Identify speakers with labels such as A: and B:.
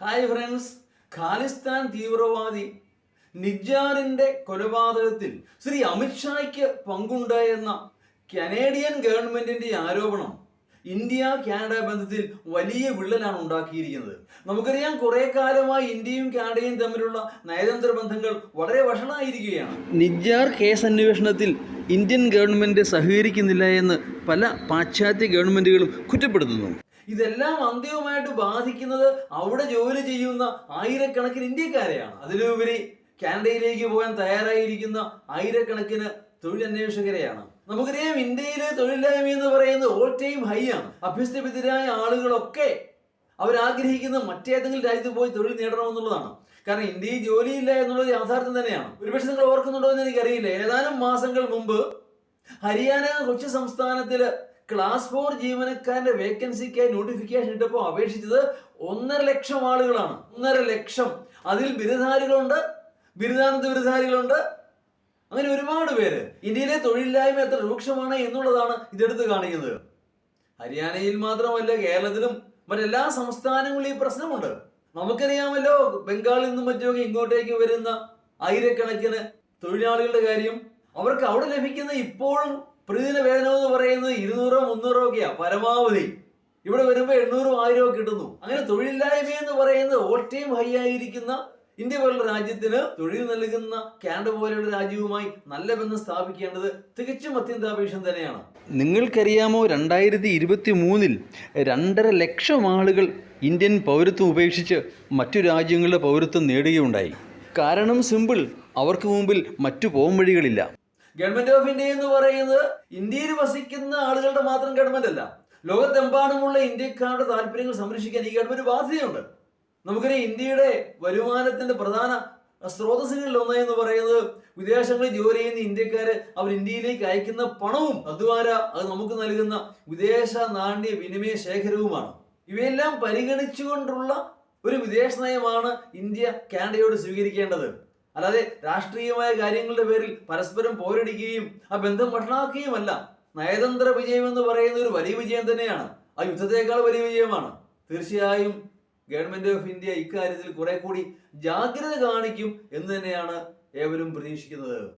A: Hi friends, Khalistan തീവ്രവാദി നിജ്ജാറിന്റെ കൊലപാതകത്തിൽ Shri അമിത്ഷായ്ക്ക് പങ്കുണ്ടായെന്ന Canadian ഗവൺമെന്റിന്റെ ആരോപണം ഇന്ത്യ കാനഡ ബന്ധത്തിൽ വലിയ വിള്ളലാണ് ഉണ്ടാക്കിയിരിക്കുന്നത്. നമുക്കറിയാം, കുറെ കാലമായി ഇന്ത്യയും കാനഡയും തമ്മിലുള്ള നയതന്ത്ര ബന്ധങ്ങൾ വളരെ വഷളായിരിക്കുകയാണ്. നിജ്ജാർ കേസ് അന്വേഷണത്തിൽ ഇന്ത്യൻ ഗവൺമെന്റ് സഹകരിക്കുന്നില്ല എന്ന് പല പാശ്ചാത്യ ഗവൺമെന്റുകളും കുറ്റപ്പെടുത്തുന്നു. ഇതെല്ലാം അന്ത്യവുമായിട്ട് ബാധിക്കുന്നത് അവിടെ ജോലി ചെയ്യുന്ന ആയിരക്കണക്കിന് ഇന്ത്യക്കാരെയാണ്. അതിലുപരി കാനഡയിലേക്ക് പോകാൻ തയ്യാറായിരിക്കുന്ന ആയിരക്കണക്കിന് തൊഴിലന്വേഷകരെയാണ്. നമുക്കറിയാം, ഇന്ത്യയിലെ തൊഴിലില്ലായ്മ എന്ന് പറയുന്നത് ഓൾ ടൈം ഹൈ ആണ്. അഭ്യസ്തവിദ്യരായ ആളുകളൊക്കെ അവരാഗ്രഹിക്കുന്ന മറ്റേതെങ്കിലും രാജ്യത്ത് പോയി തൊഴിൽ നേടണമെന്നുള്ളതാണ്. കാരണം ഇന്ത്യയിൽ ജോലിയില്ല എന്നുള്ളത് യാഥാർത്ഥ്യം തന്നെയാണ്. ഒരുപക്ഷെ നിങ്ങൾ ഓർക്കുന്നുണ്ടോ എന്ന് എനിക്കറിയില്ല, ഏതാനും മാസങ്ങൾ മുമ്പ് ഹരിയാന കൊച്ചി സംസ്ഥാനത്തില് ക്ലാസ് 4 ജീവനക്കാരന്റെ വേക്കൻസിക്കായി നോട്ടിഫിക്കേഷൻ ഇട്ടപ്പോൾ അപേക്ഷിച്ചത് 1.5 ലക്ഷം ആളുകളാണ്. 1.5 ലക്ഷം. അതിൽ ബിരുദധാരികളുണ്ട്, ബിരുദാനന്ത ബിരുദധാരികളുണ്ട്, അങ്ങനെ ഒരുപാട് പേര്. ഇന്ത്യയിലെ തൊഴിലില്ലായ്മ എത്ര രൂക്ഷമാണ് എന്നുള്ളതാണ് ഇതെടുത്ത് കാണിക്കുന്നത്. ഹരിയാനയിൽ മാത്രമല്ല, കേരളത്തിലും മറ്റെല്ലാ സംസ്ഥാനങ്ങളിലും ഈ പ്രശ്നമുണ്ട്. നമുക്കറിയാമല്ലോ, ബംഗാളിൽ നിന്നും മറ്റുമൊക്കെ ഇങ്ങോട്ടേക്ക് വരുന്ന ആയിരക്കണക്കിന് തൊഴിലാളികളുടെ കാര്യം. അവർക്ക് അവിടെ ലഭിക്കുന്ന ഇപ്പോഴും പ്രതിദിന വേതനം എന്ന് പറയുന്നത് 200-300 ഒക്കെയാ പരമാവധി. ഇവിടെ വരുമ്പോൾ 800-1000 കിട്ടുന്നു. അങ്ങനെ തൊഴിലില്ലായ്മ എന്ന് പറയുന്നത് ഓൾ ടൈം ഹൈ ആയിരിക്കുന്ന ഇന്ത്യ പോലുള്ള രാജ്യത്തിന് തൊഴിൽ നൽകുന്ന കാനഡ പോലെയുള്ള രാജ്യവുമായി നല്ല ബന്ധം സ്ഥാപിക്കേണ്ടത് തികച്ചും അത്യന്താപേക്ഷിതം തന്നെയാണ്. നിങ്ങൾക്കറിയാമോ, 2023 2.5 ലക്ഷം ആളുകൾ ഇന്ത്യൻ പൗരത്വം ഉപേക്ഷിച്ച് മറ്റു രാജ്യങ്ങളുടെ പൗരത്വം നേടുകയുണ്ടായി. കാരണം സിമ്പിൾ, അവർക്ക് മുമ്പിൽ മറ്റു പോംവഴികളില്ല. ഗവൺമെന്റ് ഓഫ് ഇന്ത്യ എന്ന് പറയുന്നത് ഇന്ത്യയിൽ വസിക്കുന്ന ആളുകളുടെ മാത്രം ഗവൺമെന്റ് അല്ല. ലോകത്തെമ്പാടുമുള്ള ഇന്ത്യക്കാരുടെ താല്പര്യങ്ങൾ സംരക്ഷിക്കാൻ ഈ ഗവൺമെന്റ് ബാധ്യതയുണ്ട്. നമുക്കറിയാം, ഇന്ത്യയുടെ വരുമാനത്തിന്റെ പ്രധാന സ്രോതസ്സുകളിൽ ഒന്ന് എന്ന് പറയുന്നത് വിദേശങ്ങളിൽ ജോലി ചെയ്യുന്ന ഇന്ത്യക്കാര് അവർ ഇന്ത്യയിലേക്ക് അയക്കുന്ന പണവും തദ്വാരാ അത് നമുക്ക് നൽകുന്ന വിദേശ നാണ്യ വിനിമയ ശേഖരവുമാണ്. ഇവയെല്ലാം പരിഗണിച്ചുകൊണ്ടുള്ള ഒരു വിദേശ നയമാണ് ഇന്ത്യ കാനഡയോട് സ്വീകരിക്കേണ്ടത്. അല്ലാതെ രാഷ്ട്രീയമായ കാര്യങ്ങളുടെ പേരിൽ പരസ്പരം പോരടിക്കുകയും ആ ബന്ധം വഷളാക്കുകയുമല്ല. നയതന്ത്ര വിജയം എന്ന് പറയുന്ന ഒരു വലിയ വിജയം തന്നെയാണ്. ആ യുദ്ധത്തെക്കാൾ വലിയ വിജയമാണ്. തീർച്ചയായും ഗവൺമെന്റ് ഓഫ് ഇന്ത്യ ഇക്കാര്യത്തിൽ കുറെ കൂടി ജാഗ്രത കാണിക്കും എന്ന് തന്നെയാണ് ഏവരും പ്രതീക്ഷിക്കുന്നത്.